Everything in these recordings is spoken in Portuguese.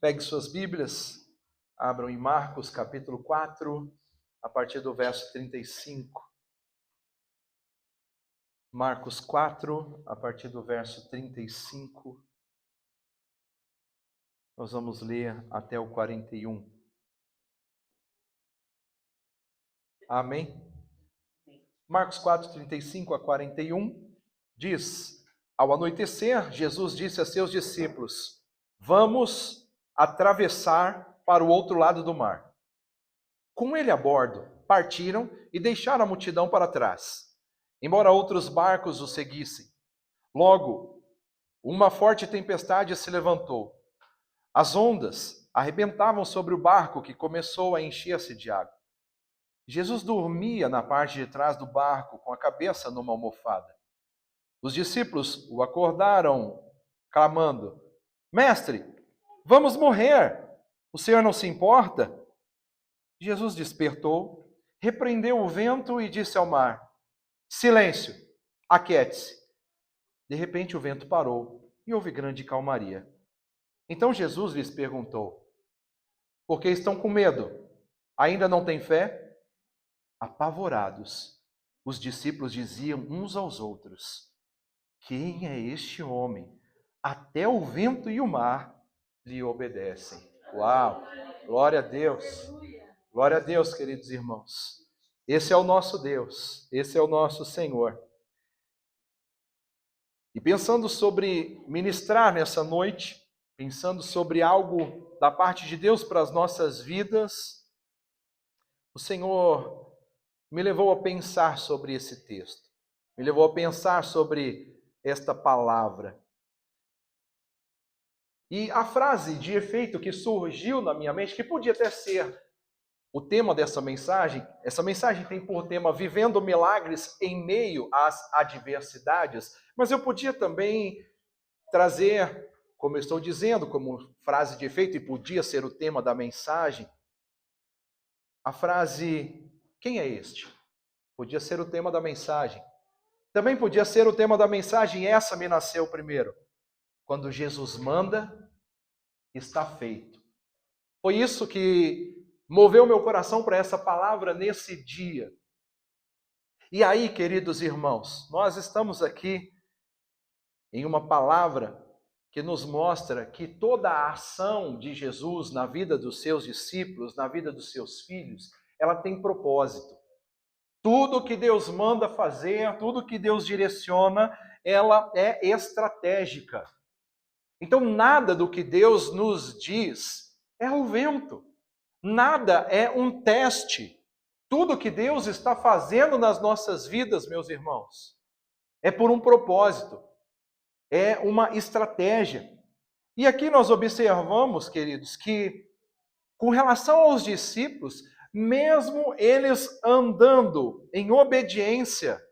Pegue suas Bíblias, abram em Marcos capítulo 4, a partir do verso 35. Marcos 4, a partir do verso 35. Nós vamos ler até o 41. Amém? Marcos 4, 35 a 41 diz: Ao anoitecer, Jesus disse a seus discípulos: Vamos atravessar para o outro lado do mar. Com ele a bordo, partiram e deixaram a multidão para trás, embora outros barcos o seguissem. Logo, uma forte tempestade se levantou. As ondas arrebentavam sobre o barco, que começou a encher-se de água. Jesus dormia na parte de trás do barco, com a cabeça numa almofada. Os discípulos o acordaram, clamando: Mestre, vamos morrer! O Senhor não se importa? Jesus despertou, repreendeu o vento e disse ao mar: Silêncio, aquiete-se. De repente o vento parou e houve grande calmaria. Então Jesus lhes perguntou: Por que estão com medo? Ainda não têm fé? Apavorados, os discípulos diziam uns aos outros: Quem é este homem? Até o vento e o mar lhe obedecem. Uau! Glória a Deus! Glória a Deus, queridos irmãos. Esse é o nosso Deus, esse é o nosso Senhor. E pensando sobre ministrar nessa noite, pensando sobre algo da parte de Deus para as nossas vidas, o Senhor me levou a pensar sobre esse texto, me levou a pensar sobre esta palavra. E a frase de efeito que surgiu na minha mente, que podia até ser o tema dessa mensagem, essa mensagem tem por tema Vivendo Milagres em Meio às Adversidades, mas eu podia também trazer, como eu estou dizendo, como frase de efeito, e podia ser o tema da mensagem, a frase, quem é este? Podia ser o tema da mensagem. Também podia ser o tema da mensagem, essa me nasceu primeiro. Quando Jesus manda, está feito. Foi isso que moveu meu coração para essa palavra nesse dia. E aí, queridos irmãos, nós estamos aqui em uma palavra que nos mostra que toda a ação de Jesus na vida dos seus discípulos, na vida dos seus filhos, ela tem propósito. Tudo que Deus manda fazer, tudo que Deus direciona, ela é estratégica. Então, nada do que Deus nos diz é ao vento. Nada é um teste. Tudo que Deus está fazendo nas nossas vidas, meus irmãos, é por um propósito, é uma estratégia. E aqui nós observamos, queridos, que com relação aos discípulos, mesmo eles andando em obediência,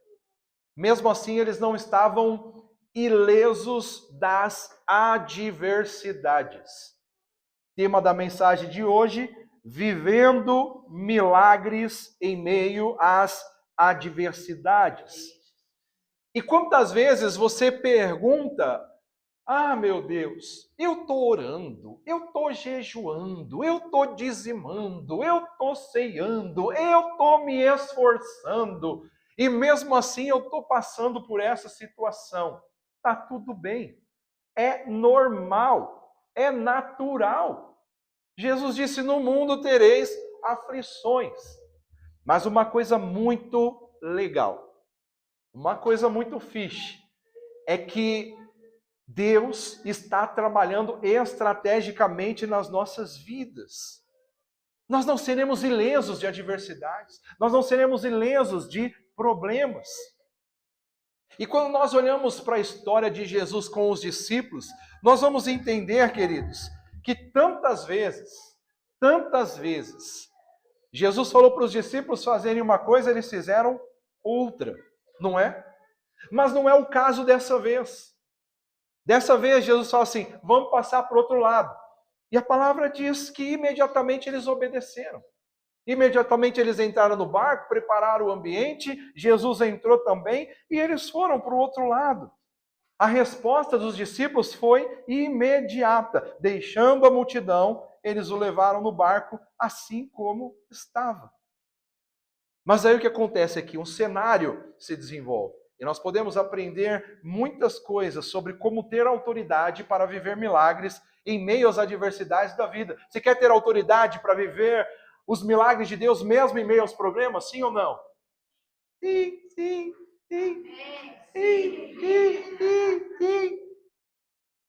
mesmo assim eles não estavam ilesos das adversidades. Tema da mensagem de hoje: Vivendo milagres em meio às adversidades. E quantas vezes você pergunta: meu Deus, eu estou orando, eu estou jejuando, eu estou dizimando, eu estou ceando, eu estou me esforçando, e mesmo assim eu estou passando por essa situação. Está tudo bem, é normal, é natural. Jesus disse: no mundo tereis aflições. Mas uma coisa muito legal, uma coisa muito fixe, é que Deus está trabalhando estrategicamente nas nossas vidas. Nós não seremos ilesos de adversidades, nós não seremos ilesos de problemas. E quando nós olhamos para a história de Jesus com os discípulos, nós vamos entender, queridos, que tantas vezes, Jesus falou para os discípulos fazerem uma coisa, eles fizeram outra, não é? Mas não é o caso dessa vez. Dessa vez, Jesus fala assim: vamos passar para o outro lado. E a palavra diz que imediatamente eles obedeceram. Imediatamente eles entraram no barco, prepararam o ambiente, Jesus entrou também e eles foram para o outro lado. A resposta dos discípulos foi imediata. Deixando a multidão, eles o levaram no barco assim como estava. Mas aí o que acontece aqui? Um cenário se desenvolve. E nós podemos aprender muitas coisas sobre como ter autoridade para viver milagres em meio às adversidades da vida. Você quer ter autoridade para viver os milagres de Deus mesmo em meio aos problemas? Sim ou não? Sim, sim, sim, sim, sim, sim, sim.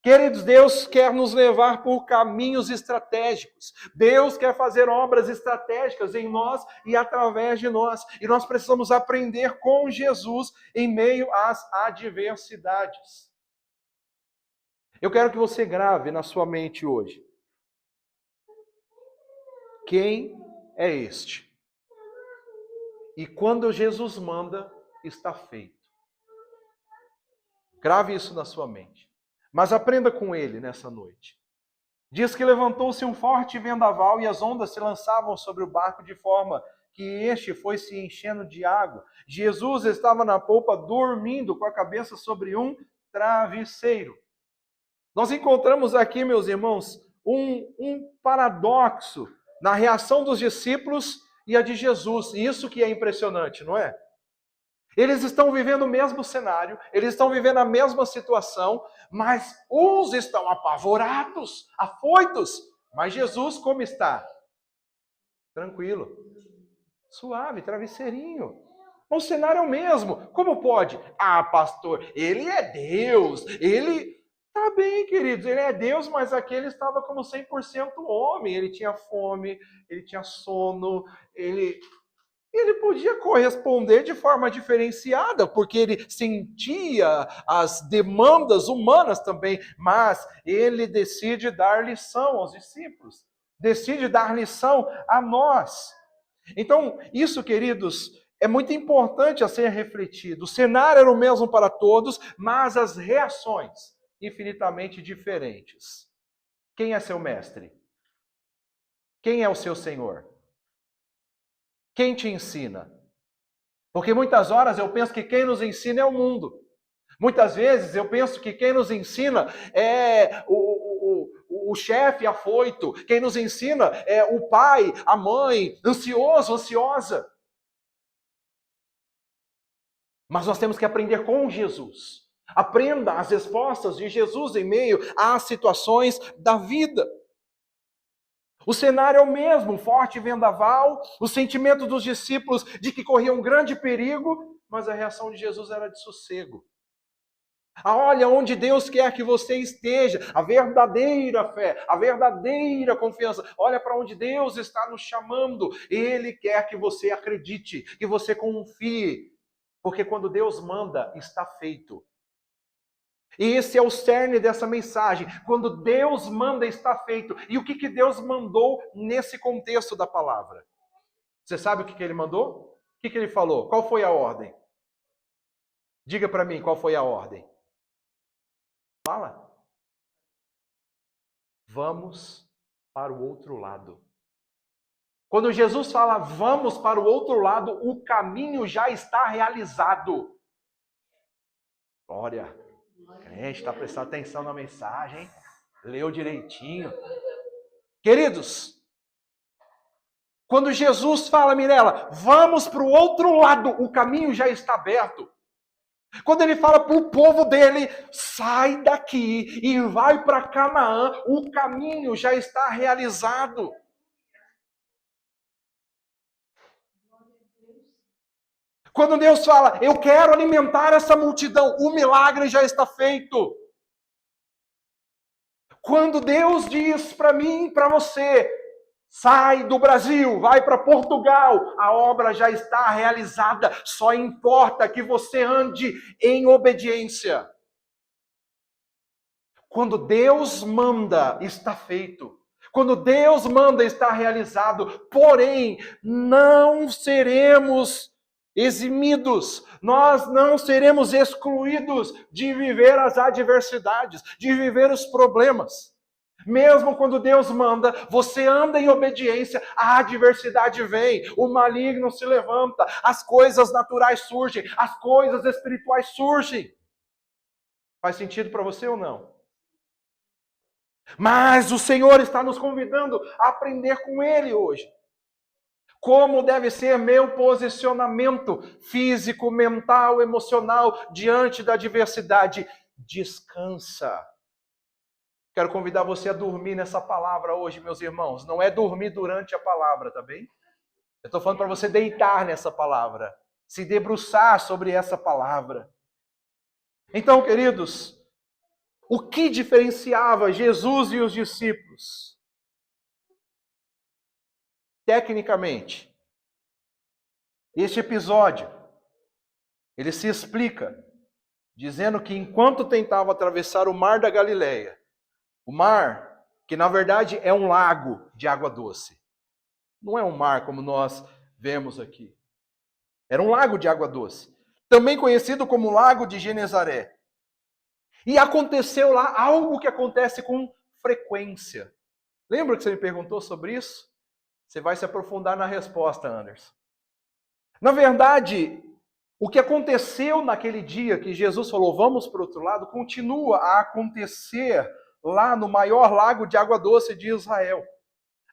Queridos, Deus quer nos levar por caminhos estratégicos. Deus quer fazer obras estratégicas em nós e através de nós. E nós precisamos aprender com Jesus em meio às adversidades. Eu quero que você grave na sua mente hoje. Quem é este? E quando Jesus manda, está feito. Grave isso na sua mente. Mas aprenda com ele nessa noite. Diz que levantou-se um forte vendaval e as ondas se lançavam sobre o barco de forma que este foi se enchendo de água. Jesus estava na polpa dormindo com a cabeça sobre um travesseiro. Nós encontramos aqui, meus irmãos, um paradoxo na reação dos discípulos e a de Jesus. E isso que é impressionante, não é? Eles estão vivendo o mesmo cenário, eles estão vivendo a mesma situação, mas uns estão apavorados, afoitos. Mas Jesus, como está? Tranquilo, suave, travesseirinho. O cenário é o mesmo. Como pode? Ah, pastor, ele é Deus, ele... Tá bem, queridos, ele é Deus, mas aqui ele estava como 100% homem. Ele tinha fome, ele tinha sono, ele podia corresponder de forma diferenciada, porque ele sentia as demandas humanas também, mas ele decide dar lição aos discípulos, decide dar lição a nós. Então, isso, queridos, é muito importante a ser refletido. O cenário era o mesmo para todos, mas as reações infinitamente diferentes. Quem é seu mestre? Quem é o seu Senhor? Quem te ensina? Porque muitas horas eu penso que quem nos ensina é o mundo. Muitas vezes eu penso que quem nos ensina é o chefe afoito. Quem nos ensina é o pai, a mãe, ansioso, ansiosa. Mas nós temos que aprender com Jesus. Aprenda as respostas de Jesus em meio às situações da vida. O cenário é o mesmo, um forte vendaval, o sentimento dos discípulos de que corriam um grande perigo, mas a reação de Jesus era de sossego. Olha onde Deus quer que você esteja, a verdadeira fé, a verdadeira confiança. Olha para onde Deus está nos chamando. Ele quer que você acredite, que você confie, porque quando Deus manda, está feito. E esse é o cerne dessa mensagem. Quando Deus manda, está feito. E o que Deus mandou nesse contexto da palavra? Você sabe o que ele mandou? O que ele falou? Qual foi a ordem? Diga para mim qual foi a ordem. Fala. Vamos para o outro lado. Quando Jesus fala vamos para o outro lado, o caminho já está realizado. Glória. Crente, está prestando atenção na mensagem, hein? Leu direitinho. Queridos, quando Jesus fala, Mirela, vamos para o outro lado, o caminho já está aberto. Quando ele fala para o povo dele, sai daqui e vai para Canaã, o caminho já está realizado. Quando Deus fala, eu quero alimentar essa multidão, o milagre já está feito. Quando Deus diz para mim e para você, sai do Brasil, vai para Portugal, a obra já está realizada, só importa que você ande em obediência. Quando Deus manda, está feito. Quando Deus manda, está realizado. Porém, não seremos eximidos, nós não seremos excluídos de viver as adversidades, de viver os problemas. Mesmo quando Deus manda, você anda em obediência, a adversidade vem, o maligno se levanta, as coisas naturais surgem, as coisas espirituais surgem. Faz sentido para você ou não? Mas o Senhor está nos convidando a aprender com Ele hoje. Como deve ser meu posicionamento físico, mental, emocional diante da adversidade? Descansa. Quero convidar você a dormir nessa palavra hoje, meus irmãos. Não é dormir durante a palavra, tá bem? Eu estou falando para você deitar nessa palavra, se debruçar sobre essa palavra. Então, queridos, o que diferenciava Jesus e os discípulos? Tecnicamente, este episódio, ele se explica dizendo que enquanto tentava atravessar o mar da Galileia, o mar, que na verdade é um lago de água doce, não é um mar como nós vemos aqui, era um lago de água doce, também conhecido como Lago de Genezaré. E aconteceu lá algo que acontece com frequência. Lembra que você me perguntou sobre isso? Você vai se aprofundar na resposta, Anderson. Na verdade, o que aconteceu naquele dia que Jesus falou, vamos para o outro lado, continua a acontecer lá no maior lago de água doce de Israel.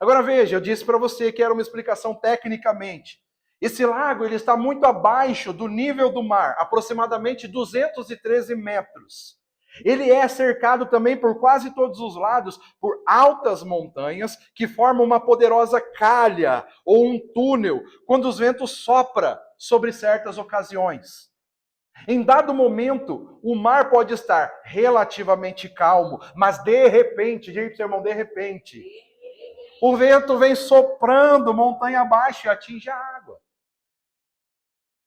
Agora veja, eu disse para você que era uma explicação tecnicamente. Esse lago ele está muito abaixo do nível do mar, aproximadamente 213 metros. Ele é cercado também por quase todos os lados por altas montanhas que formam uma poderosa calha ou um túnel quando os ventos sopram sobre certas ocasiões. Em dado momento, o mar pode estar relativamente calmo, mas de repente, diga para o seu irmão, de repente, o vento vem soprando montanha abaixo e atinge a água.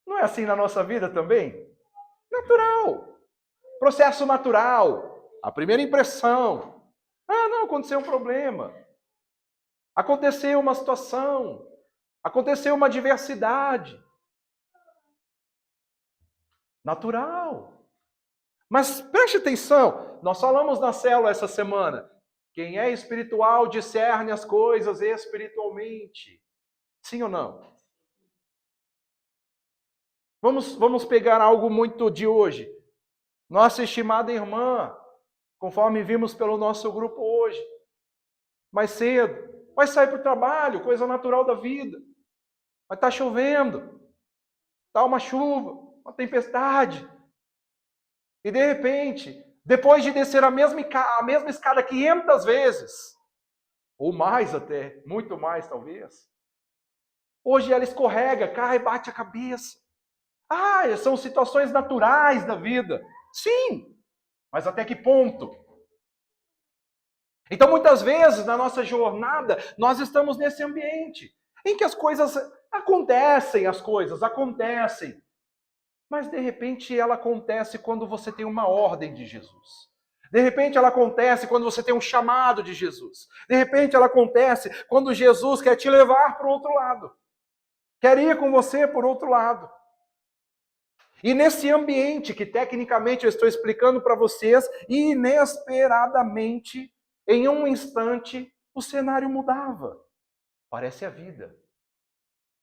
Não é assim na nossa vida também? Natural. Processo natural. A primeira impressão. Ah, não, aconteceu um problema. Aconteceu uma situação. Aconteceu uma adversidade. Natural. Mas preste atenção. Nós falamos na célula essa semana. Quem é espiritual discerne as coisas espiritualmente. Sim ou não? Vamos pegar algo muito de hoje. Nossa estimada irmã, conforme vimos pelo nosso grupo hoje, mais cedo, vai sair para o trabalho, coisa natural da vida. Vai estar chovendo, está uma chuva, uma tempestade. E de repente, depois de descer a mesma escada 500 vezes, ou mais até, muito mais talvez, hoje ela escorrega, cai, bate a cabeça. Ah, são situações naturais da vida. Sim, mas até que ponto? Então, muitas vezes, na nossa jornada, nós estamos nesse ambiente em que as coisas acontecem. Mas, de repente, ela acontece quando você tem uma ordem de Jesus. De repente, ela acontece quando você tem um chamado de Jesus. De repente, ela acontece quando Jesus quer te levar para o outro lado. Quer ir com você por outro lado. E nesse ambiente que tecnicamente eu estou explicando para vocês, inesperadamente, em um instante, o cenário mudava. Parece a vida.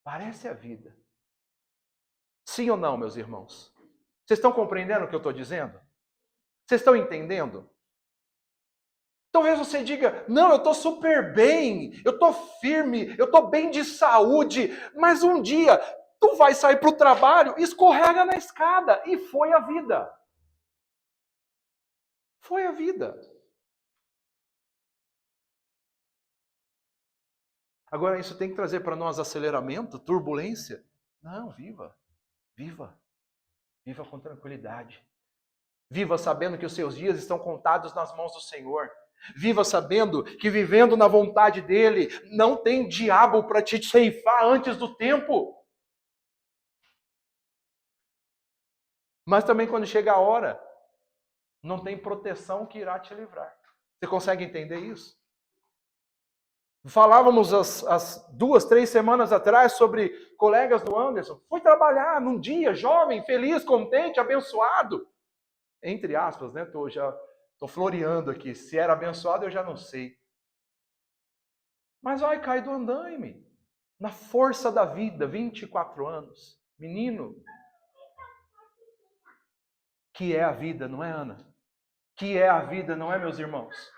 Parece a vida. Sim ou não, meus irmãos? Vocês estão compreendendo o que eu estou dizendo? Vocês estão entendendo? Talvez você diga, não, eu estou super bem, eu estou firme, eu estou bem de saúde, mas um dia tu vai sair para o trabalho, escorrega na escada, e foi a vida. Foi a vida. Agora, isso tem que trazer para nós aceleramento, turbulência? Não, viva. Viva. Viva com tranquilidade. Viva sabendo que os seus dias estão contados nas mãos do Senhor. Viva sabendo que vivendo na vontade dEle, não tem diabo para te ceifar antes do tempo. Mas também quando chega a hora, não tem proteção que irá te livrar. Você consegue entender isso? Falávamos as 2, 3 semanas atrás sobre colegas do Anderson. Foi trabalhar num dia jovem, feliz, contente, abençoado. Entre aspas, né? Estou floreando aqui. Se era abençoado, eu já não sei. Mas vai cair do andaime. Na força da vida, 24 anos. Menino. Que é a vida, não é, Ana? que é a vida, não é, meus irmãos?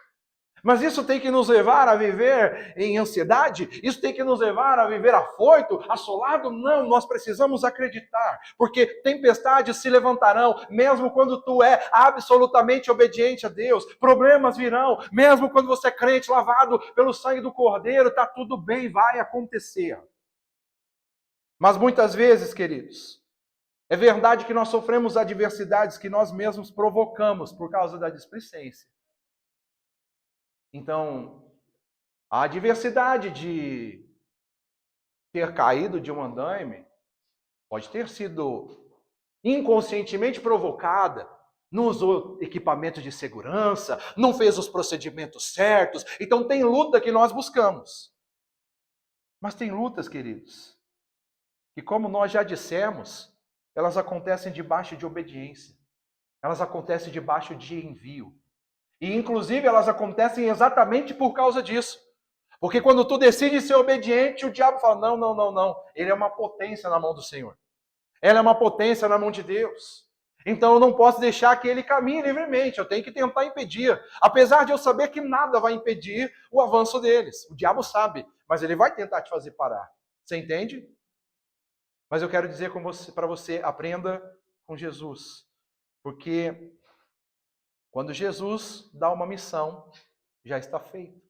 Mas isso tem que nos levar a viver em ansiedade? Isso tem que nos levar a viver afoito, assolado? Não, nós precisamos acreditar, porque tempestades se levantarão, mesmo quando tu é absolutamente obediente a Deus. Problemas virão, mesmo quando você é crente, lavado pelo sangue do Cordeiro, tá tudo bem, vai acontecer. Mas muitas vezes, queridos, é verdade que nós sofremos adversidades que nós mesmos provocamos por causa da displicência. Então, a adversidade de ter caído de um andaime pode ter sido inconscientemente provocada, não usou equipamentos de segurança, não fez os procedimentos certos. Então tem luta que nós buscamos. Mas tem lutas, queridos, que como nós já dissemos, elas acontecem debaixo de obediência. Elas acontecem debaixo de envio. E inclusive elas acontecem exatamente por causa disso. Porque quando tu decide ser obediente, o diabo fala, não, não, não, não. Ele é uma potência na mão do Senhor. Ela é uma potência na mão de Deus. Então eu não posso deixar que ele caminhe livremente. Eu tenho que tentar impedir. Apesar de eu saber que nada vai impedir o avanço deles. O diabo sabe, mas ele vai tentar te fazer parar. Você entende? Mas eu quero dizer para você, aprenda com Jesus. Porque quando Jesus dá uma missão, já está feito.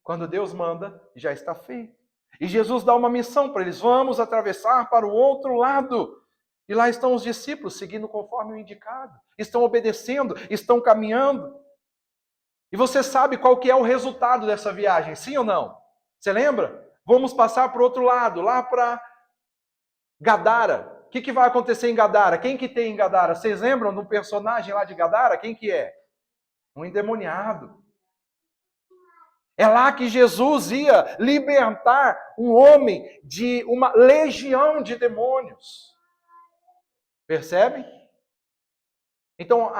Quando Deus manda, já está feito. E Jesus dá uma missão para eles: vamos atravessar para o outro lado. E lá estão os discípulos, seguindo conforme o indicado. Estão obedecendo, estão caminhando. E você sabe qual que é o resultado dessa viagem, sim ou não? Você lembra? Vamos passar para o outro lado, lá para Gadara. O que vai acontecer em Gadara? Quem que tem em Gadara? Vocês lembram do personagem lá de Gadara? Quem que é? Um endemoniado. É lá que Jesus ia libertar um homem de uma legião de demônios. Percebe? Então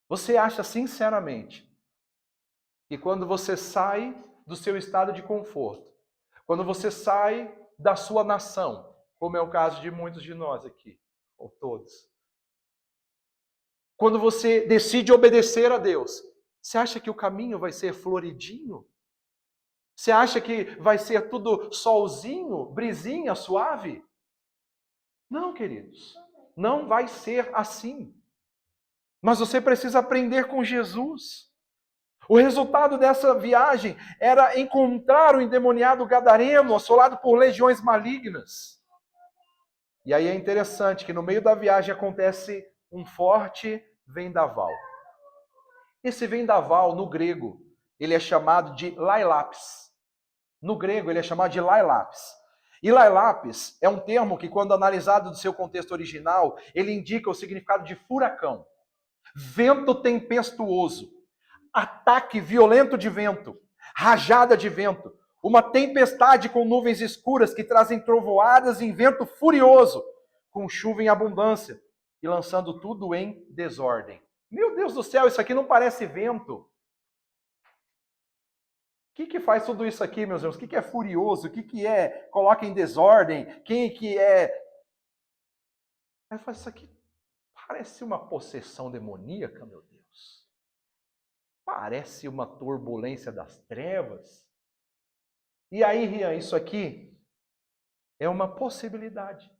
você acha sinceramente que quando você sai do seu estado de conforto, quando você sai da sua nação, como é o caso de muitos de nós aqui, ou todos, quando você decide obedecer a Deus, você acha que o caminho vai ser floridinho? Você acha que vai ser tudo solzinho, brisinha, suave? Não, queridos. Não vai ser assim. Mas você precisa aprender com Jesus. O resultado dessa viagem era encontrar o endemoniado gadareno, assolado por legiões malignas. E aí é interessante que no meio da viagem acontece um forte vendaval. Esse vendaval, no grego, ele é chamado de lailapis. No grego, ele é chamado de lailapis. E lailapis é um termo que, quando analisado do seu contexto original, ele indica o significado de furacão, vento tempestuoso, ataque violento de vento, rajada de vento, uma tempestade com nuvens escuras que trazem trovoadas em vento furioso, com chuva em abundância e lançando tudo em desordem. Meu Deus do céu, isso aqui não parece vento. O que faz tudo isso aqui, meus irmãos? O que é furioso? O que é coloca em desordem? Quem que é... Aí eu falo, isso aqui parece uma possessão demoníaca, meu Deus. Parece uma turbulência das trevas. E aí, Rian, isso aqui é uma possibilidade.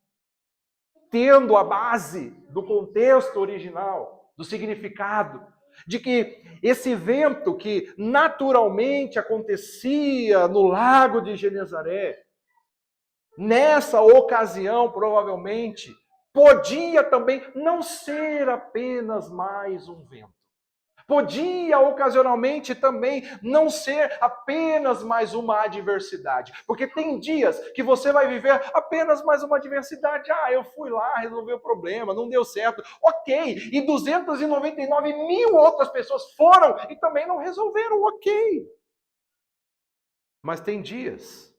Tendo a base do contexto original, do significado, de que esse vento que naturalmente acontecia no lago de Genezaré, nessa ocasião, provavelmente, podia também não ser apenas mais um vento. Podia, ocasionalmente, também não ser apenas mais uma adversidade. Porque tem dias que você vai viver apenas mais uma adversidade. Ah, eu fui lá, resolvi o problema, não deu certo. Ok, e 299 mil outras pessoas foram e também não resolveram. Ok. Mas tem dias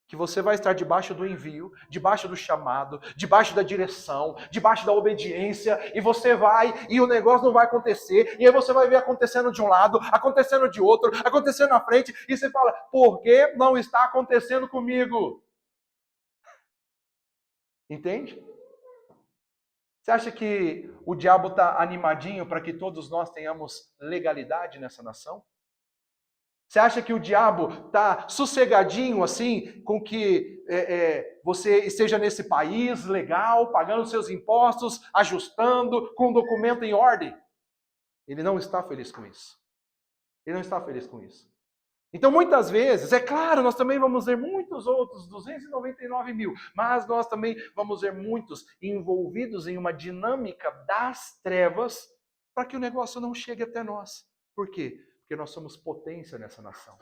que você vai estar debaixo do envio, debaixo do chamado, debaixo da direção, debaixo da obediência, e você vai, e o negócio não vai acontecer, e aí você vai ver acontecendo de um lado, acontecendo de outro, acontecendo na frente, e você fala, por que não está acontecendo comigo? Entende? Você acha que o diabo está animadinho para que todos nós tenhamos legalidade nessa nação? Você acha que o diabo está sossegadinho assim, com que você esteja nesse país legal, pagando seus impostos, ajustando, com o documento em ordem? Ele não está feliz com isso. Ele não está feliz com isso. Então, muitas vezes, é claro, nós também vamos ver muitos outros, 299 mil, mas nós também vamos ver muitos envolvidos em uma dinâmica das trevas para que o negócio não chegue até nós. Por quê? Porque nós somos potência nessa nação.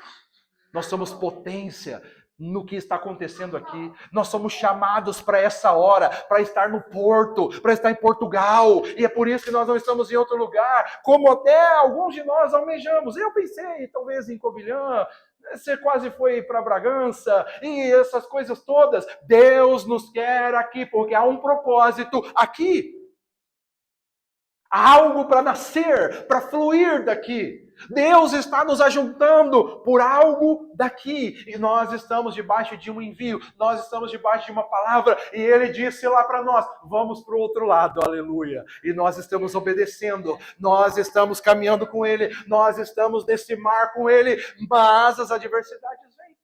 Nós somos potência no que está acontecendo aqui. Nós somos chamados para essa hora, para estar no Porto, para estar em Portugal. E é por isso que nós não estamos em outro lugar, como até alguns de nós almejamos. Eu pensei, talvez em Covilhã, você quase foi para Bragança, e essas coisas todas. Deus nos quer aqui, porque há um propósito aqui. Há algo para nascer, para fluir daqui. Deus está nos ajuntando por algo daqui. E nós estamos debaixo de um envio, nós estamos debaixo de uma palavra. E Ele disse lá para nós, vamos para o outro lado, aleluia. E nós estamos obedecendo, nós estamos caminhando com Ele, nós estamos nesse mar com Ele. Mas as adversidades vêm.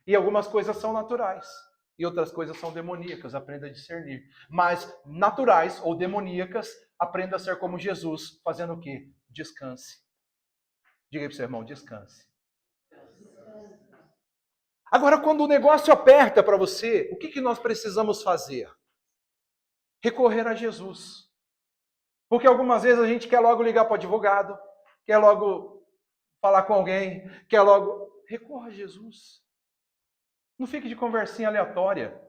E algumas coisas são naturais. E outras coisas são demoníacas, aprenda a discernir. Mas naturais ou demoníacas, aprenda a ser como Jesus, fazendo o quê? Descanse. Diga aí para o seu irmão, descanse. Agora, quando o negócio aperta para você, o que nós precisamos fazer? Recorrer a Jesus. Porque algumas vezes a gente quer logo ligar para o advogado, quer logo falar com alguém, quer logo... Recorra a Jesus. Não fique de conversinha aleatória.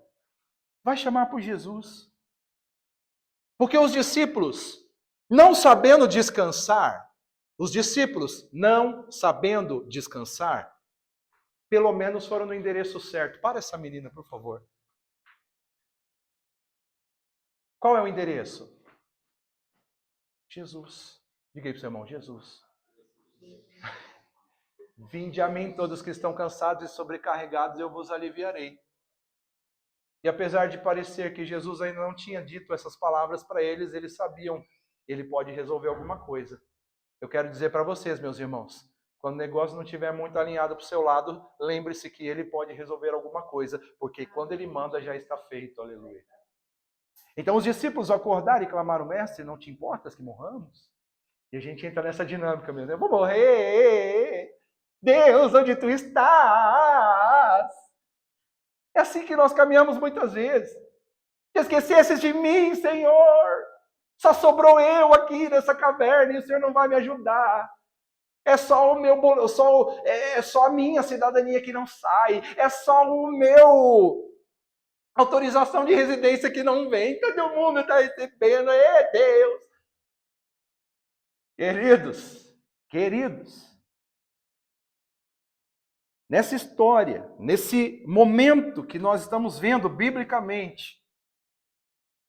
Vai chamar por Jesus. Porque os discípulos, não sabendo descansar, pelo menos foram no endereço certo. Para essa menina, por favor. Qual é o endereço? Jesus. Diga aí para o seu irmão, Jesus. Vinde a mim todos que estão cansados e sobrecarregados, eu vos aliviarei. E apesar de parecer que Jesus ainda não tinha dito essas palavras para eles, eles sabiam, ele pode resolver alguma coisa. Eu quero dizer para vocês, meus irmãos, quando o negócio não estiver muito alinhado para o seu lado, lembre-se que ele pode resolver alguma coisa, porque quando ele manda já está feito, aleluia. Então os discípulos acordaram e clamaram, mestre, não te importas que morramos? E a gente entra nessa dinâmica mesmo, eu vou morrer, Deus, onde tu estás? É assim que nós caminhamos muitas vezes. Esquecesses de mim, Senhor. Só sobrou eu aqui nessa caverna e o Senhor não vai me ajudar. É só a minha cidadania que não sai. É só o meu autorização de residência que não vem. Todo mundo está recebendo. É Deus. Queridos. Nessa história, nesse momento que nós estamos vendo biblicamente,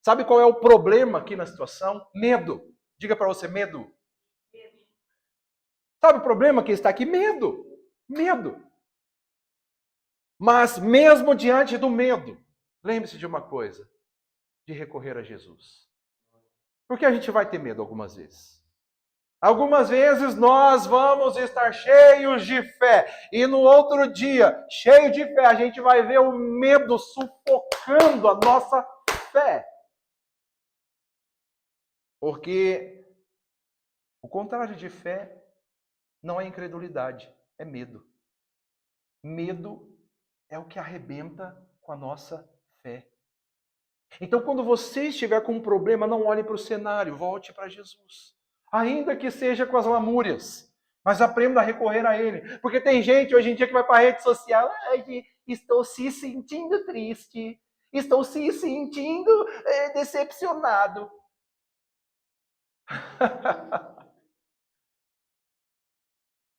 sabe qual é o problema aqui na situação? Medo. Diga para você, medo. Sabe o problema que está aqui? Medo. Mas mesmo diante do medo, lembre-se de uma coisa, de recorrer a Jesus. Porque a gente vai ter medo algumas vezes. Algumas vezes nós vamos estar cheios de fé. E no outro dia, cheio de fé, a gente vai ver o medo sufocando a nossa fé. Porque o contrário de fé não é incredulidade, é medo. Medo é o que arrebenta com a nossa fé. Então, quando você estiver com um problema, não olhe para o cenário, volte para Jesus. Ainda que seja com as lamúrias, mas aprenda a recorrer a Ele. Porque tem gente hoje em dia que vai para a rede social, estou se sentindo triste, estou se sentindo decepcionado.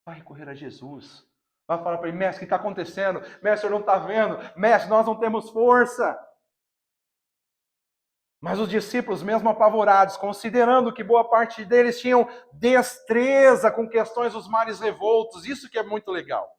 Vai recorrer a Jesus. Vai falar para ele, mestre, o que está acontecendo? Mestre, o senhor não está vendo? Mestre, nós não temos força. Mas os discípulos, mesmo apavorados, considerando que boa parte deles tinham destreza com questões dos mares revoltos, isso que é muito legal.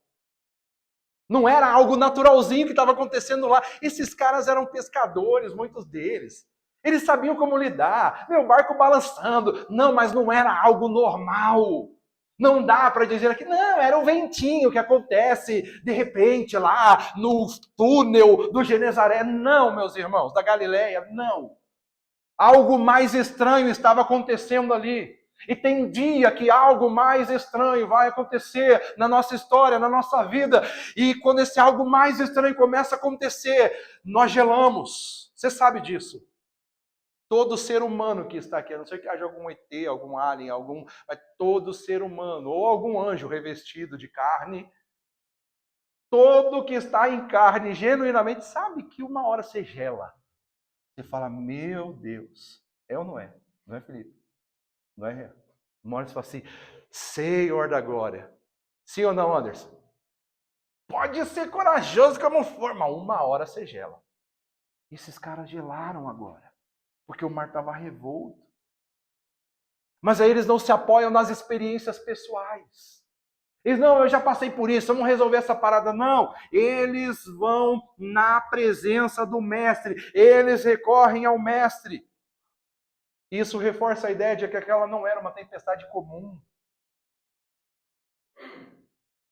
Não era algo naturalzinho que estava acontecendo lá. Esses caras eram pescadores, muitos deles. Eles sabiam como lidar. Meu barco balançando. Não, mas não era algo normal. Não dá para dizer que não, era o ventinho que acontece de repente lá no túnel do Genezaré. Não, meus irmãos, da Galileia, não. Algo mais estranho estava acontecendo ali. E tem dia que algo mais estranho vai acontecer na nossa história, na nossa vida. E quando esse algo mais estranho começa a acontecer, nós gelamos. Você sabe disso. Todo ser humano que está aqui, a não ser que haja algum ET, algum alien, mas todo ser humano, ou algum anjo revestido de carne, todo que está em carne genuinamente sabe que uma hora você gela. Você fala, meu Deus, é ou não é? Não é, Felipe? Não é? Uma hora você fala assim, Senhor da glória. Sim ou não, Anderson? Pode ser corajoso como for, mas uma hora você gela. E esses caras gelaram agora, porque o mar estava revolto. Mas aí eles não se apoiam nas experiências pessoais. Eles, não, eu já passei por isso, vamos resolver essa parada. Não, eles vão na presença do mestre, eles recorrem ao mestre. Isso reforça a ideia de que aquela não era uma tempestade comum.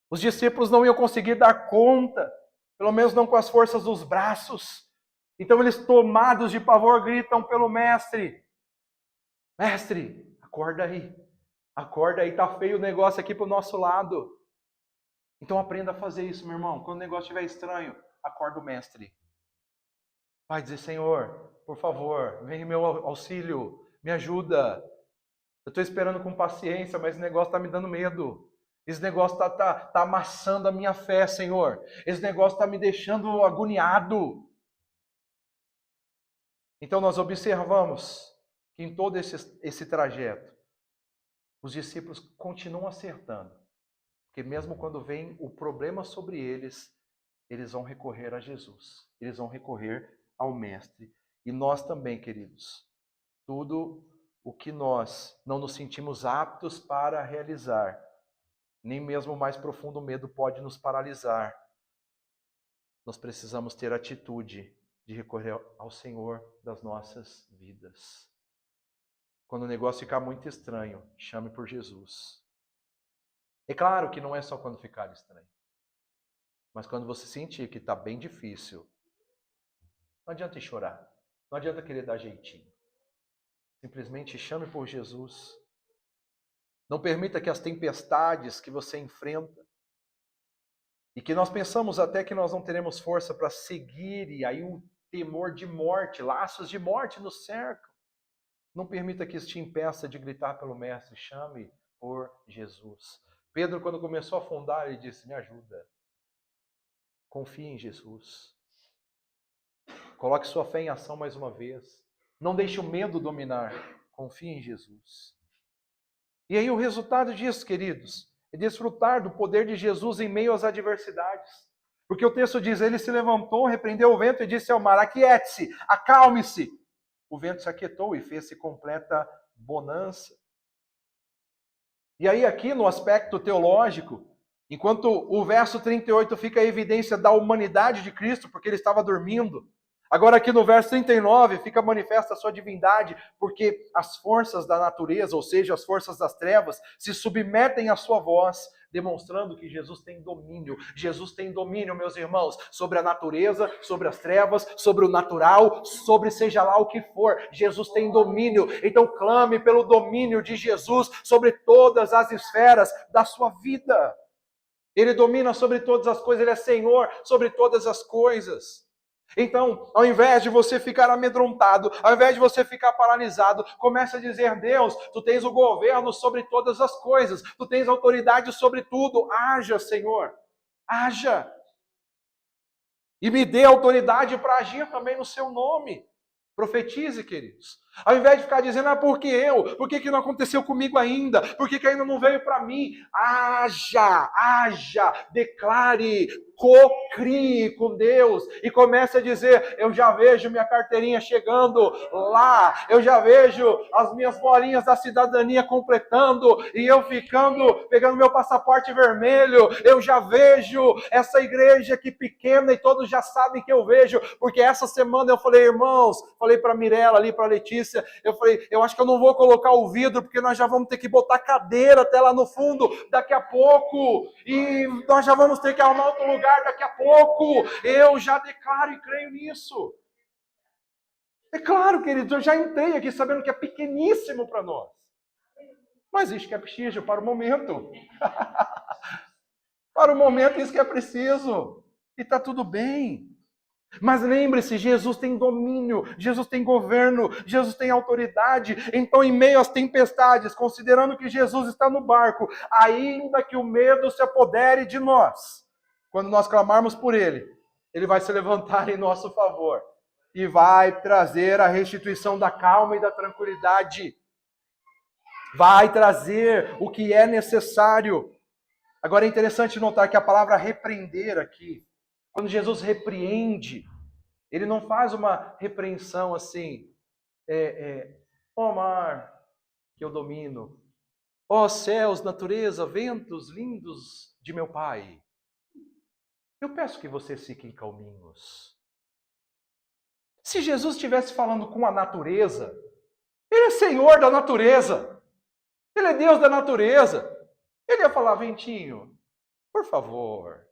Os discípulos não iam conseguir dar conta, pelo menos não com as forças dos braços. Então eles, tomados de pavor, gritam pelo mestre. Mestre, acorda aí, tá feio o negócio aqui pro nosso lado. Então aprenda a fazer isso, meu irmão. Quando o negócio estiver estranho, acorda o mestre. Vai dizer, Senhor, por favor, vem em meu auxílio, me ajuda. Eu estou esperando com paciência, mas esse negócio está me dando medo. Esse negócio tá amassando a minha fé, Senhor. Esse negócio está me deixando agoniado. Então nós observamos que em todo esse trajeto, os discípulos continuam acertando. Porque mesmo quando vem o problema sobre eles, eles vão recorrer a Jesus. Eles vão recorrer ao Mestre. E nós também, queridos, tudo o que nós não nos sentimos aptos para realizar, nem mesmo o mais profundo medo pode nos paralisar. Nós precisamos ter atitude de recorrer ao Senhor das nossas vidas. Quando o negócio ficar muito estranho, chame por Jesus. É claro que não é só quando ficar estranho. Mas quando você sentir que está bem difícil, não adianta ir chorar. Não adianta querer dar jeitinho. Simplesmente chame por Jesus. Não permita que as tempestades que você enfrenta, e que nós pensamos até que nós não teremos força para seguir, e aí o temor de morte, laços de morte nos cercam. Não permita que isso te impeça de gritar pelo Mestre, chame por Jesus. Pedro, quando começou a afundar, ele disse, me ajuda. Confie em Jesus. Coloque sua fé em ação mais uma vez. Não deixe o medo dominar. Confie em Jesus. E aí o resultado disso, queridos, é desfrutar do poder de Jesus em meio às adversidades. Porque o texto diz, ele se levantou, repreendeu o vento e disse ao mar, aquiete-se, acalme-se. O vento se aquietou e fez-se completa bonança. E aí aqui no aspecto teológico, enquanto o verso 38 fica a evidência da humanidade de Cristo, porque ele estava dormindo, agora aqui no verso 39 fica manifesta a sua divindade, porque as forças da natureza, ou seja, as forças das trevas, se submetem à sua voz, demonstrando que Jesus tem domínio. Jesus tem domínio, meus irmãos, sobre a natureza, sobre as trevas, sobre o natural, sobre seja lá o que for. Jesus tem domínio. Então clame pelo domínio de Jesus sobre todas as esferas da sua vida. Ele domina sobre todas as coisas, ele é Senhor sobre todas as coisas. Então, ao invés de você ficar amedrontado, ao invés de você ficar paralisado, comece a dizer, Deus, tu tens o governo sobre todas as coisas, tu tens autoridade sobre tudo, haja, Senhor, haja. E me dê autoridade para agir também no seu nome. Profetize, queridos. Ao invés de ficar dizendo, por que eu? Por que não aconteceu comigo ainda? Por que ainda não veio para mim? Haja, declare, co-crie com Deus e comece a dizer, eu já vejo minha carteirinha chegando lá, eu já vejo as minhas bolinhas da cidadania completando e eu pegando meu passaporte vermelho, eu já vejo essa igreja aqui pequena e todos já sabem que eu vejo, porque essa semana eu falei, irmãos, falei para a Mirella ali, para a Letícia, eu falei, eu acho que eu não vou colocar o vidro, porque nós já vamos ter que botar cadeira até lá no fundo daqui a pouco, e nós já vamos ter que arrumar outro lugar daqui a pouco. Eu já declaro e creio nisso. É claro, queridos, eu já entrei aqui sabendo que é pequeníssimo para nós. Mas isso que é preciso para o momento. Para o momento, isso que é preciso. E está tudo bem. Mas lembre-se, Jesus tem domínio, Jesus tem governo, Jesus tem autoridade. Então, em meio às tempestades, considerando que Jesus está no barco, ainda que o medo se apodere de nós, quando nós clamarmos por Ele, Ele vai se levantar em nosso favor e vai trazer a restituição da calma e da tranquilidade. Vai trazer o que é necessário. Agora é interessante notar que a palavra repreender aqui, quando Jesus repreende, ele não faz uma repreensão assim, ó mar, que eu domino, ó céus, natureza, ventos lindos de meu Pai, eu peço que vocês fiquem calminhos. Se Jesus estivesse falando com a natureza, ele é Senhor da natureza, ele é Deus da natureza, ele ia falar, ventinho, por favor,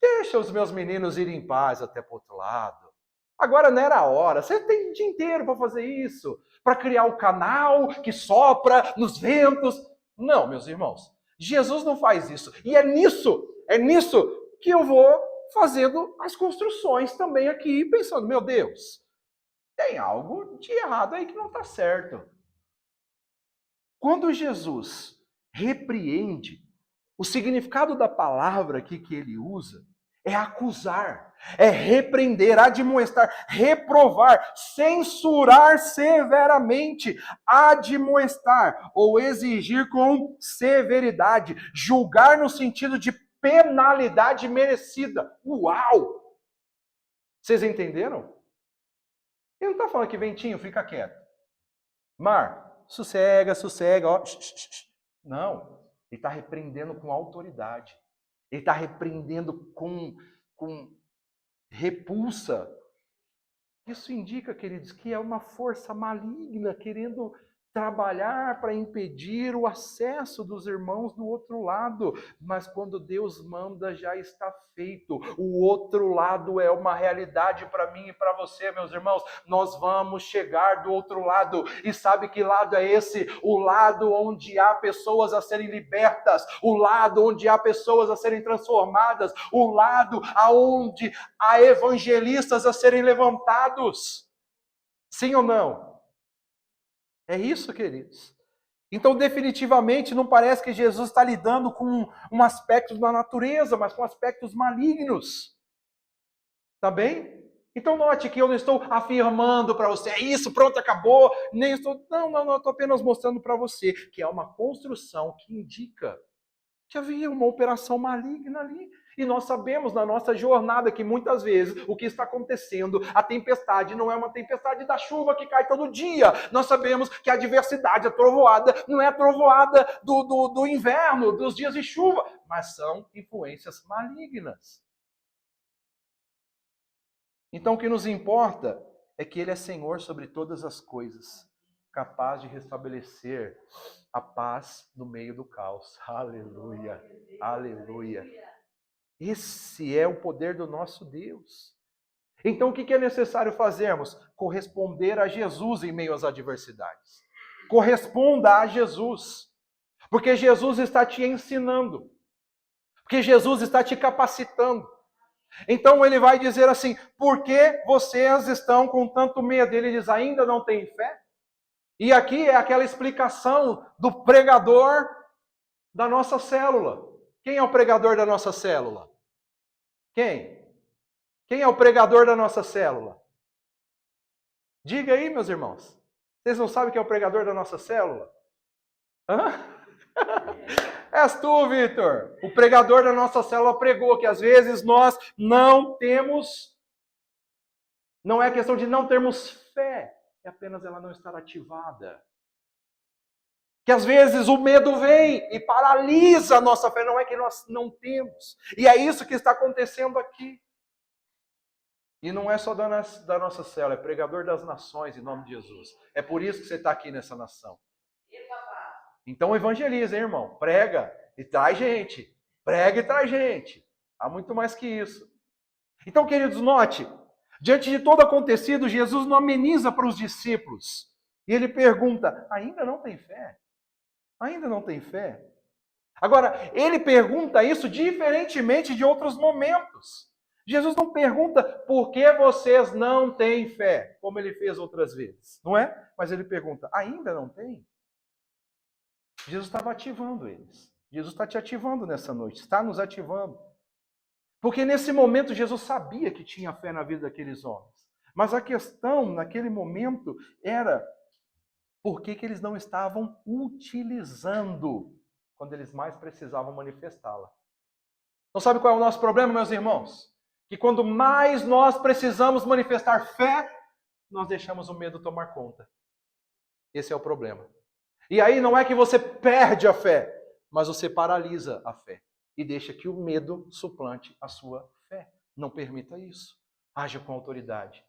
deixa os meus meninos irem em paz até para o outro lado. Agora não era a hora. Você tem o dia inteiro para fazer isso. Para criar o canal que sopra nos ventos. Não, meus irmãos. Jesus não faz isso. E é nisso que eu vou fazendo as construções também aqui, pensando, meu Deus, tem algo de errado aí que não está certo. Quando Jesus repreende, o significado da palavra aqui que ele usa é acusar, é repreender, admoestar, reprovar, censurar severamente, admoestar ou exigir com severidade, julgar no sentido de penalidade merecida. Uau! Vocês entenderam? Ele não está falando que ventinho, fica quieto. Mar, sossega, ó. Não. Ele está repreendendo com autoridade. Ele está repreendendo com repulsa. Isso indica, queridos, que é uma força maligna querendo trabalhar para impedir o acesso dos irmãos do outro lado. Mas quando Deus manda, já está feito. O outro lado é uma realidade para mim e para você, meus irmãos. Nós vamos chegar do outro lado. E sabe que lado é esse? O lado onde há pessoas a serem libertas, o lado onde há pessoas a serem transformadas, o lado aonde há evangelistas a serem levantados. Sim ou não? É isso, queridos. Então, definitivamente, não parece que Jesus está lidando com um aspecto da natureza, mas com aspectos malignos. Tá bem? Então, note que eu não estou afirmando para você, é isso, pronto, acabou. Nem estou. Não, estou apenas mostrando para você que é uma construção que indica que havia uma operação maligna ali. E nós sabemos na nossa jornada que muitas vezes o que está acontecendo, a tempestade não é uma tempestade da chuva que cai todo dia. Nós sabemos que a adversidade, a trovoada, não é a trovoada do inverno, dos dias de chuva, mas são influências malignas. Então o que nos importa é que Ele é Senhor sobre todas as coisas, capaz de restabelecer a paz no meio do caos. Aleluia, aleluia. Esse é o poder do nosso Deus. Então o que é necessário fazermos? Corresponder a Jesus em meio às adversidades. Corresponda a Jesus. Porque Jesus está te ensinando. Porque Jesus está te capacitando. Então ele vai dizer assim, por que vocês estão com tanto medo? Ele diz, ainda não têm fé? E aqui é aquela explicação do pregador da nossa célula. Quem é o pregador da nossa célula? Quem? Quem é o pregador da nossa célula? Diga aí, meus irmãos. Vocês não sabem quem é o pregador da nossa célula? Hã? És tu, Vitor. O pregador da nossa célula pregou que às vezes nós não temos, não é questão de não termos fé, é apenas ela não estar ativada. Que às vezes o medo vem e paralisa a nossa fé, não é que nós não temos. E é isso que está acontecendo aqui. E não é só da nossa célula, é pregador das nações, em nome de Jesus. É por isso que você está aqui nessa nação. Então evangeliza, hein, irmão? Prega e traz gente. Prega e traz gente. Há muito mais que isso. Então, queridos, note, diante de todo acontecido, Jesus não ameniza para os discípulos. E ele pergunta, ainda não tem fé? Ainda não tem fé? Agora, ele pergunta isso diferentemente de outros momentos. Jesus não pergunta por que vocês não têm fé, como ele fez outras vezes, não é? Mas ele pergunta, ainda não tem? Jesus estava ativando eles. Jesus está te ativando nessa noite, está nos ativando. Porque nesse momento Jesus sabia que tinha fé na vida daqueles homens. Mas a questão naquele momento era por que eles não estavam utilizando quando eles mais precisavam manifestá-la. Não sabe qual é o nosso problema, meus irmãos? Que quando mais nós precisamos manifestar fé, nós deixamos o medo tomar conta. Esse é o problema. E aí não é que você perde a fé, mas você paralisa a fé e deixa que o medo suplante a sua fé. Não permita isso. Haja com autoridade.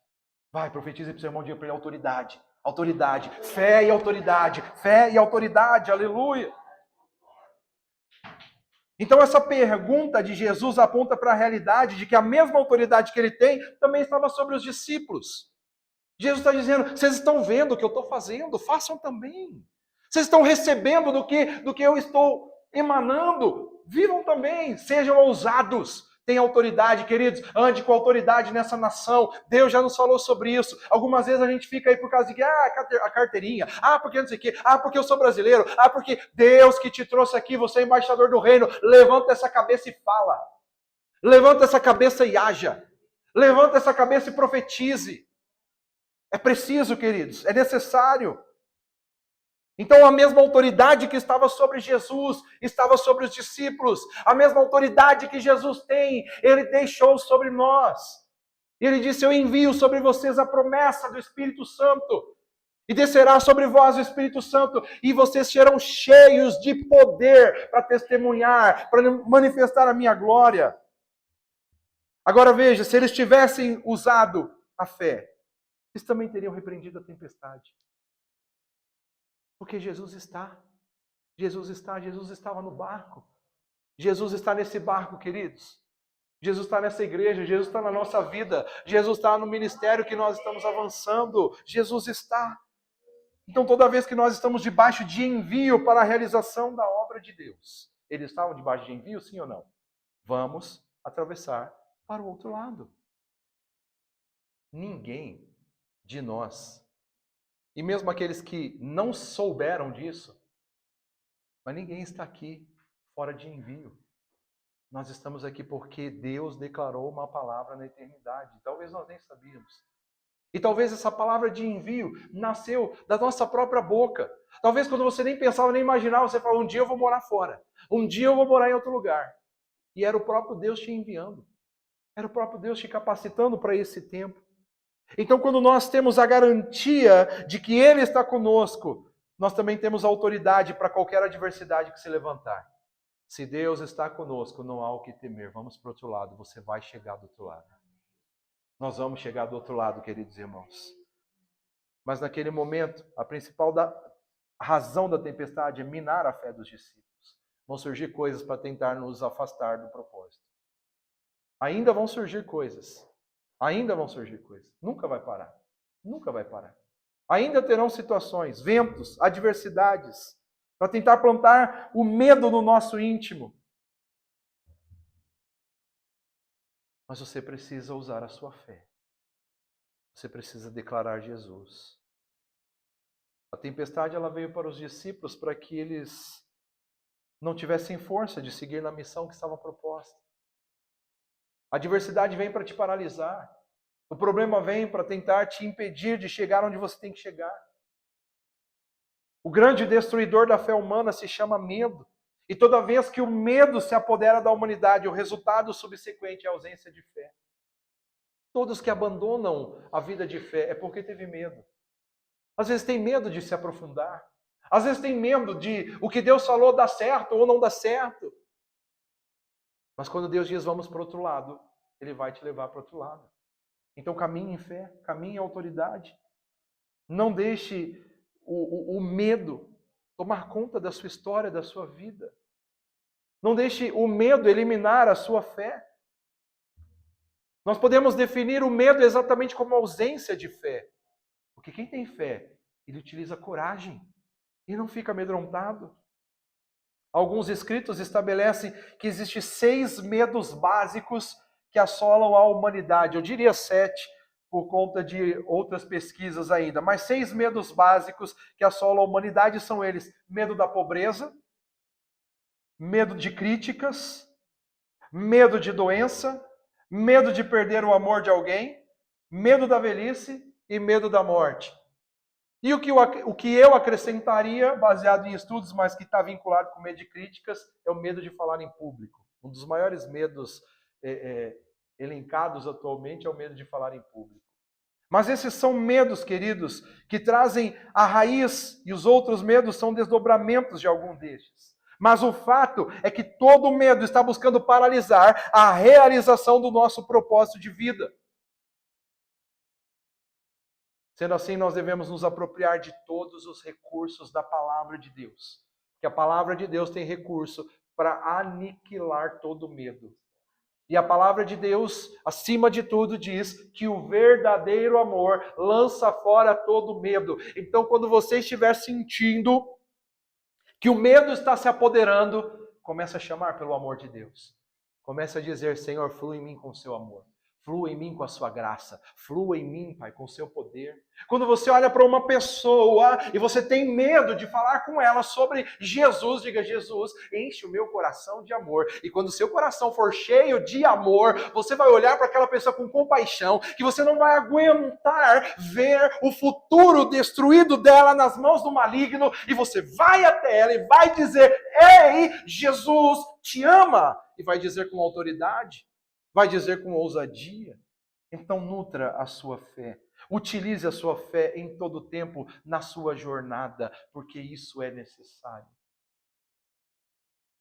Vai, profetize para o seu irmão, diga para ele autoridade. Autoridade. Fé e autoridade. Fé e autoridade. Aleluia. Então essa pergunta de Jesus aponta para a realidade de que a mesma autoridade que ele tem também estava sobre os discípulos. Jesus está dizendo, vocês estão vendo o que eu estou fazendo, façam também. Vocês estão recebendo do que eu estou emanando, vivam também, sejam ousados. Tenha autoridade, queridos, ande com autoridade nessa nação. Deus já nos falou sobre isso. Algumas vezes a gente fica aí por causa de a carteirinha, porque não sei o quê, porque eu sou brasileiro, porque Deus que te trouxe aqui, você é embaixador do reino. Levanta essa cabeça e fala. Levanta essa cabeça e haja. Levanta essa cabeça e profetize. É preciso, queridos, é necessário. Então a mesma autoridade que estava sobre Jesus, estava sobre os discípulos. A mesma autoridade que Jesus tem, ele deixou sobre nós. E ele disse, eu envio sobre vocês a promessa do Espírito Santo. E descerá sobre vós o Espírito Santo, e vocês serão cheios de poder para testemunhar, para manifestar a minha glória. Agora veja, se eles tivessem usado a fé, eles também teriam repreendido a tempestade. Porque Jesus estava no barco. Jesus está nesse barco, queridos. Jesus está nessa igreja, Jesus está na nossa vida, Jesus está no ministério que nós estamos avançando, Jesus está. Então toda vez que nós estamos debaixo de envio para a realização da obra de Deus, eles estavam debaixo de envio, sim ou não? Vamos atravessar para o outro lado. Ninguém de nós, e mesmo aqueles que não souberam disso, mas ninguém está aqui fora de envio. Nós estamos aqui porque Deus declarou uma palavra na eternidade. Talvez nós nem sabíamos. E talvez essa palavra de envio nasceu da nossa própria boca. Talvez quando você nem pensava, nem imaginava, você falou, um dia eu vou morar fora. Um dia eu vou morar em outro lugar. E era o próprio Deus te enviando. Era o próprio Deus te capacitando para esse tempo. Então, quando nós temos a garantia de que Ele está conosco, nós também temos autoridade para qualquer adversidade que se levantar. Se Deus está conosco, não há o que temer. Vamos para o outro lado, você vai chegar do outro lado. Nós vamos chegar do outro lado, queridos irmãos. Mas naquele momento, a principal razão da tempestade é minar a fé dos discípulos. Vão surgir coisas para tentar nos afastar do propósito. Ainda vão surgir coisas. Ainda vão surgir coisas. Nunca vai parar. Nunca vai parar. Ainda terão situações, ventos, adversidades, para tentar plantar o medo no nosso íntimo. Mas você precisa usar a sua fé. Você precisa declarar Jesus. A tempestade ela veio para os discípulos para que eles não tivessem força de seguir na missão que estava proposta. A adversidade vem para te paralisar. O problema vem para tentar te impedir de chegar onde você tem que chegar. O grande destruidor da fé humana se chama medo. E toda vez que o medo se apodera da humanidade, o resultado subsequente é a ausência de fé. Todos que abandonam a vida de fé é porque teve medo. Às vezes tem medo de se aprofundar. Às vezes tem medo de o que Deus falou dar certo ou não dar certo. Mas quando Deus diz vamos para o outro lado, Ele vai te levar para o outro lado. Então caminhe em fé, caminhe em autoridade. Não deixe o medo tomar conta da sua história, da sua vida. Não deixe o medo eliminar a sua fé. Nós podemos definir o medo exatamente como ausência de fé. Porque quem tem fé, ele utiliza coragem e não fica amedrontado. Alguns escritos estabelecem que existem 6 medos básicos que assolam a humanidade. Eu diria 7, por conta de outras pesquisas ainda. Mas 6 medos básicos que assolam a humanidade são eles: medo da pobreza, medo de críticas, medo de doença, medo de perder o amor de alguém, medo da velhice e medo da morte. E o que eu acrescentaria, baseado em estudos, mas que está vinculado com medo de críticas, é o medo de falar em público. Um dos maiores medos elencados atualmente é o medo de falar em público. Mas esses são medos, queridos, que trazem a raiz, e os outros medos são desdobramentos de algum destes. Mas o fato é que todo medo está buscando paralisar a realização do nosso propósito de vida. Sendo assim, nós devemos nos apropriar de todos os recursos da palavra de Deus. Porque a palavra de Deus tem recurso para aniquilar todo medo. E a palavra de Deus, acima de tudo, diz que o verdadeiro amor lança fora todo medo. Então, quando você estiver sentindo que o medo está se apoderando, comece a chamar pelo amor de Deus. Comece a dizer: Senhor, flua em mim com o seu amor. Flua em mim com a sua graça. Flua em mim, Pai, com o seu poder. Quando você olha para uma pessoa e você tem medo de falar com ela sobre Jesus, diga: Jesus, enche o meu coração de amor. E quando o seu coração for cheio de amor, você vai olhar para aquela pessoa com compaixão, que você não vai aguentar ver o futuro destruído dela nas mãos do maligno, e você vai até ela e vai dizer: ei, Jesus te ama. E vai dizer com autoridade. Vai dizer com ousadia. Então nutra a sua fé. Utilize a sua fé em todo o tempo na sua jornada, porque isso é necessário.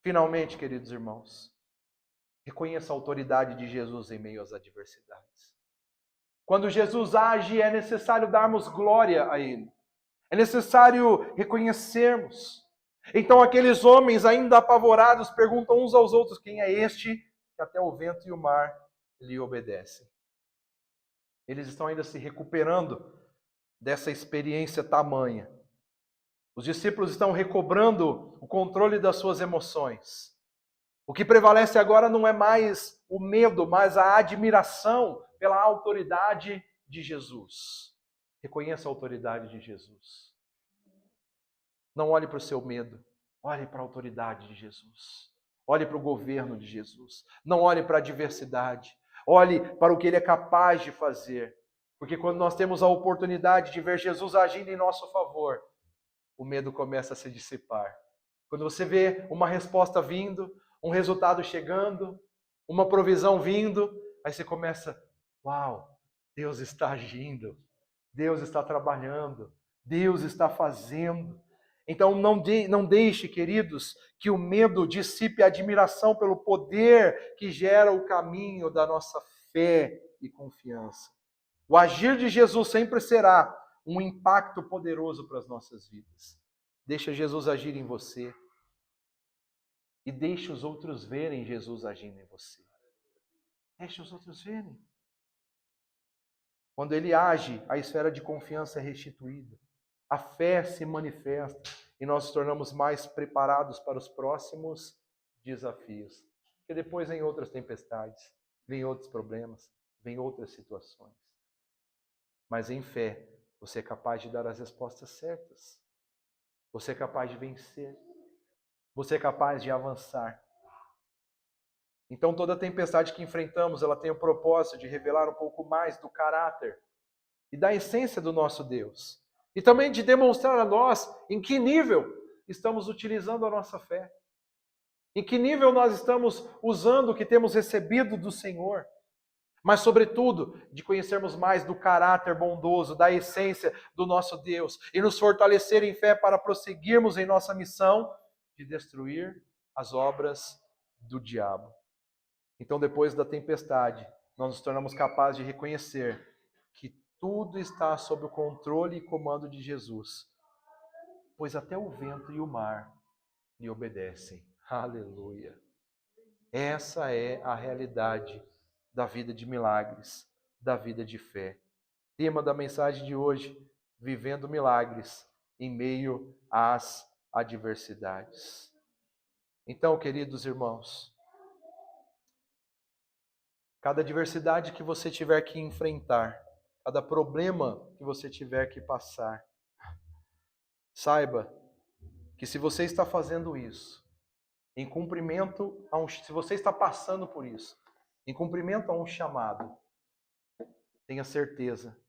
Finalmente, queridos irmãos, reconheça a autoridade de Jesus em meio às adversidades. Quando Jesus age, é necessário darmos glória a Ele. É necessário reconhecermos. Então aqueles homens ainda apavorados perguntam uns aos outros: quem é este que até o vento e o mar lhe obedecem? Eles estão ainda se recuperando dessa experiência tamanha. Os discípulos estão recobrando o controle das suas emoções. O que prevalece agora não é mais o medo, mas a admiração pela autoridade de Jesus. Reconheça a autoridade de Jesus. Não olhe para o seu medo, olhe para a autoridade de Jesus. Olhe para o governo de Jesus. Não olhe para a adversidade. Olhe para o que Ele é capaz de fazer. Porque quando nós temos a oportunidade de ver Jesus agindo em nosso favor, o medo começa a se dissipar. Quando você vê uma resposta vindo, um resultado chegando, uma provisão vindo, aí você começa: uau, Deus está agindo, Deus está trabalhando, Deus está fazendo. Então não deixe, queridos, que o medo dissipe a admiração pelo poder que gera o caminho da nossa fé e confiança. O agir de Jesus sempre será um impacto poderoso para as nossas vidas. Deixa Jesus agir em você e deixe os outros verem Jesus agindo em você. Deixe os outros verem. Quando Ele age, a esfera de confiança é restituída. A fé se manifesta e nós nos tornamos mais preparados para os próximos desafios. Porque depois vem outras tempestades, vem outros problemas, vem outras situações. Mas em fé, você é capaz de dar as respostas certas. Você é capaz de vencer. Você é capaz de avançar. Então toda tempestade que enfrentamos, ela tem o propósito de revelar um pouco mais do caráter e da essência do nosso Deus. E também de demonstrar a nós em que nível estamos utilizando a nossa fé. Em que nível nós estamos usando o que temos recebido do Senhor. Mas, sobretudo, de conhecermos mais do caráter bondoso, da essência do nosso Deus. E nos fortalecer em fé para prosseguirmos em nossa missão de destruir as obras do diabo. Então, depois da tempestade, nós nos tornamos capazes de reconhecer que tudo está sob o controle e comando de Jesus, pois até o vento e o mar lhe obedecem. Aleluia! Essa é a realidade da vida de milagres, da vida de fé. Tema da mensagem de hoje: vivendo milagres em meio às adversidades. Então, queridos irmãos, cada adversidade que você tiver que enfrentar, cada problema que você tiver que passar, saiba que se você está fazendo isso, em cumprimento se você está passando por isso, em cumprimento a um chamado, tenha certeza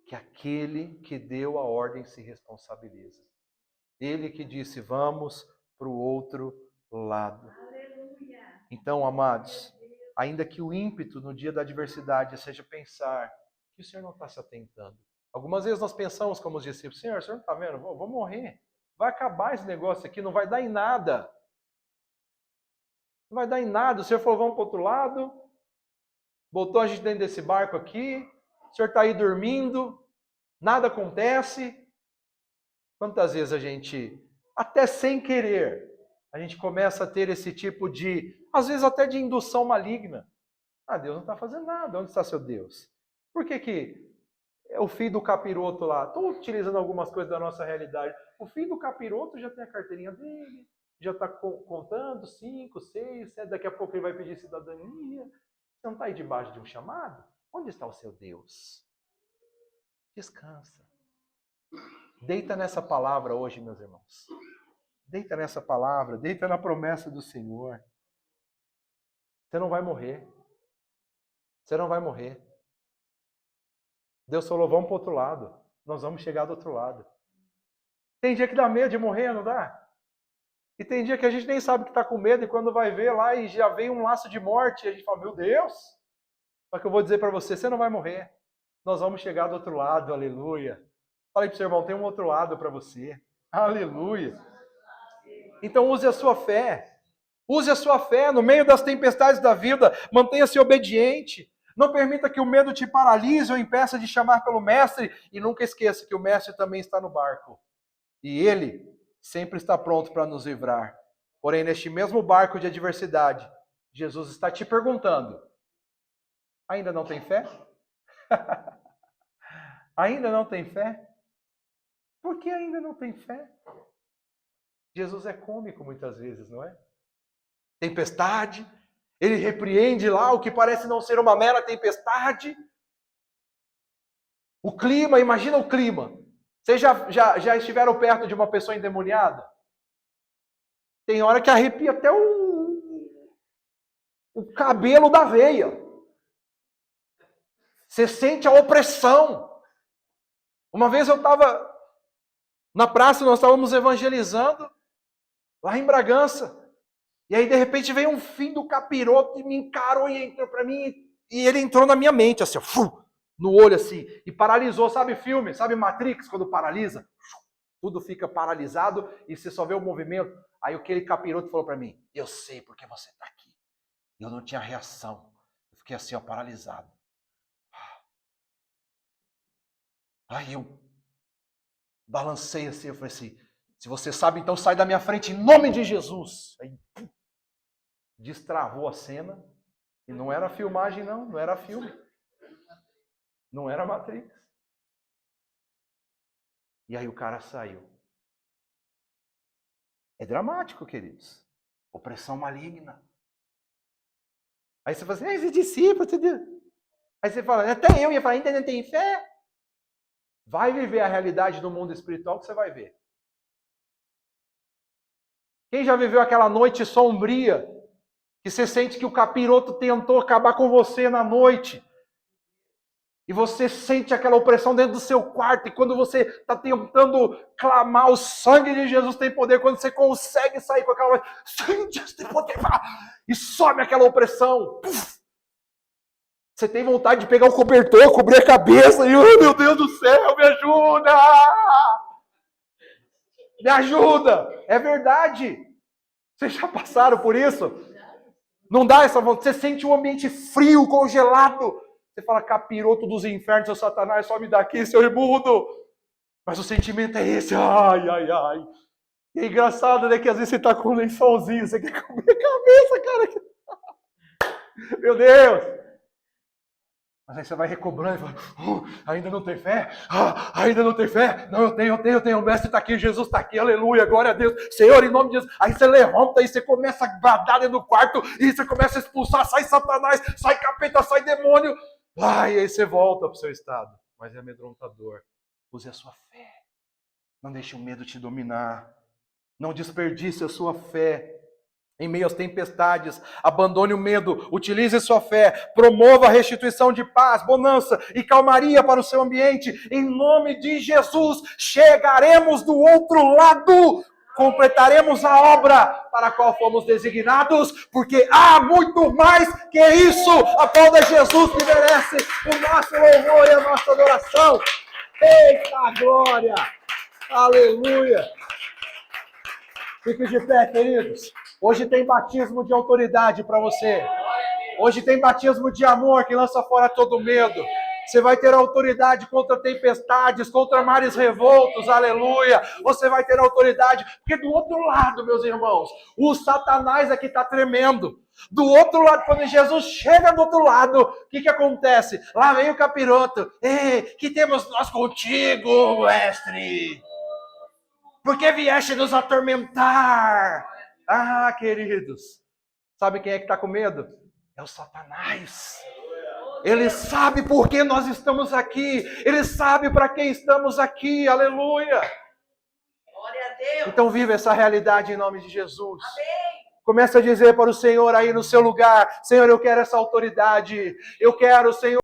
que aquele que deu a ordem se responsabiliza. Ele que disse, vamos para o outro lado. Então, amados, ainda que o ímpeto no dia da adversidade seja pensar que o Senhor não está se atentando. Algumas vezes nós pensamos como os discípulos, Senhor, o Senhor não está vendo? Vou morrer. Vai acabar esse negócio aqui, não vai dar em nada. Não vai dar em nada. O Senhor falou, vamos para o outro lado. Botou a gente dentro desse barco aqui. O Senhor está aí dormindo. Nada acontece. Quantas vezes a gente, até sem querer, a gente começa a ter esse tipo de, às vezes até de indução maligna. Ah, Deus não está fazendo nada. Onde está seu Deus? Por que é o filho do capiroto lá? Estou utilizando algumas coisas da nossa realidade. O filho do capiroto já tem a carteirinha dele, já está contando 5, 6, 7, daqui a pouco ele vai pedir cidadania. Você não está aí debaixo de um chamado? Onde está o seu Deus? Descansa. Deita nessa palavra hoje, meus irmãos. Deita nessa palavra, deita na promessa do Senhor. Você não vai morrer. Você não vai morrer. Deus falou, vamos para o outro lado. Nós vamos chegar do outro lado. Tem dia que dá medo de morrer, não dá? E tem dia que a gente nem sabe que está com medo e quando vai ver lá e já vem um laço de morte, e a gente fala, meu Deus! Só que eu vou dizer para você, você não vai morrer. Nós vamos chegar do outro lado, aleluia. Falei para o seu irmão, tem um outro lado para você. Aleluia. Então use a sua fé. Use a sua fé no meio das tempestades da vida. Mantenha-se obediente. Não permita que o medo te paralise ou impeça de chamar pelo mestre. E nunca esqueça que o mestre também está no barco. E ele sempre está pronto para nos livrar. Porém, neste mesmo barco de adversidade, Jesus está te perguntando, ainda não tem fé? Ainda não tem fé? Por que ainda não tem fé? Jesus é cômico muitas vezes, não é? Tempestade, ele repreende lá o que parece não ser uma mera tempestade. O clima, imagina o clima. Vocês já estiveram perto de uma pessoa endemoniada? Tem hora que arrepia até o cabelo da veia. Você sente a opressão. Uma vez eu estava na praça, nós estávamos evangelizando, lá em Bragança. E aí, de repente, veio um filho do capiroto e me encarou e entrou para mim. E ele entrou na minha mente, assim, no olho, assim. E paralisou, sabe filme? Sabe Matrix, quando paralisa? Tudo fica paralisado e você só vê o movimento. Aí aquele capiroto falou para mim, eu sei porque você está aqui. Eu não tinha reação. Eu fiquei assim, ó, paralisado. Aí eu balancei assim, eu falei assim, se você sabe, então sai da minha frente em nome de Jesus. Aí destravou a cena. E não era filmagem, não era filme. Não era Matrix. E aí o cara saiu. É dramático, queridos. Opressão maligna. Aí você fala assim, esse discípulo, entendeu? Aí você fala, até eu ia falar, ainda não tem fé? Vai viver a realidade do mundo espiritual que você vai ver. Quem já viveu aquela noite sombria, que você sente que o capiroto tentou acabar com você na noite, e você sente aquela opressão dentro do seu quarto, e quando você está tentando clamar, o sangue de Jesus tem poder, quando você consegue sair com aquela voz, sangue de Jesus tem poder, e some aquela opressão. Puf! Você tem vontade de pegar o cobertor, cobrir a cabeça, e, oh meu Deus do céu, me ajuda! Me ajuda! É verdade! Vocês já passaram por isso? Não dá essa vontade. Você sente um ambiente frio, congelado. Você fala, capiroto dos infernos, seu Satanás, some daqui, seu imundo. Mas o sentimento é esse, ai, ai, ai. E é engraçado, né, que às vezes você tá com um lençolzinho, você quer comer a cabeça, cara. Meu Deus. Mas aí você vai recobrando e fala, ainda não tem fé? Ainda não tem fé? Não, eu tenho. O mestre está aqui, Jesus está aqui, aleluia, glória a Deus. Senhor, em nome de Jesus. Aí você levanta e você começa a bradar dentro do quarto e você começa a expulsar, sai Satanás, sai capeta, sai demônio. E aí você volta para o seu estado. Mas é amedrontador. Use a sua fé. Não deixe o medo te dominar. Não desperdice a sua fé. Em meio às tempestades, abandone o medo, utilize sua fé, promova a restituição de paz, bonança e calmaria para o seu ambiente. Em nome de Jesus, chegaremos do outro lado, completaremos a obra para a qual fomos designados, porque há muito mais que isso. Aplauda Jesus que merece o nosso louvor e a nossa adoração. Eita glória! Aleluia! Fique de pé, queridos. Hoje tem batismo de autoridade para você. Hoje tem batismo de amor que lança fora todo medo. Você vai ter autoridade contra tempestades, contra mares revoltos, aleluia. Você vai ter autoridade, porque do outro lado, meus irmãos, o Satanás aqui está tremendo. Do outro lado, quando Jesus chega do outro lado, o que acontece? Lá vem o capiroto. Ei, que temos nós contigo, mestre? Por que vieste nos atormentar? Ah, queridos, sabe quem é que está com medo? É o Satanás. Ele sabe por que nós estamos aqui. Ele sabe para quem estamos aqui. Aleluia. Glória a Deus. Então viva essa realidade em nome de Jesus. Amém. Comece a dizer para o Senhor aí no seu lugar: Senhor, eu quero essa autoridade. Eu quero, Senhor.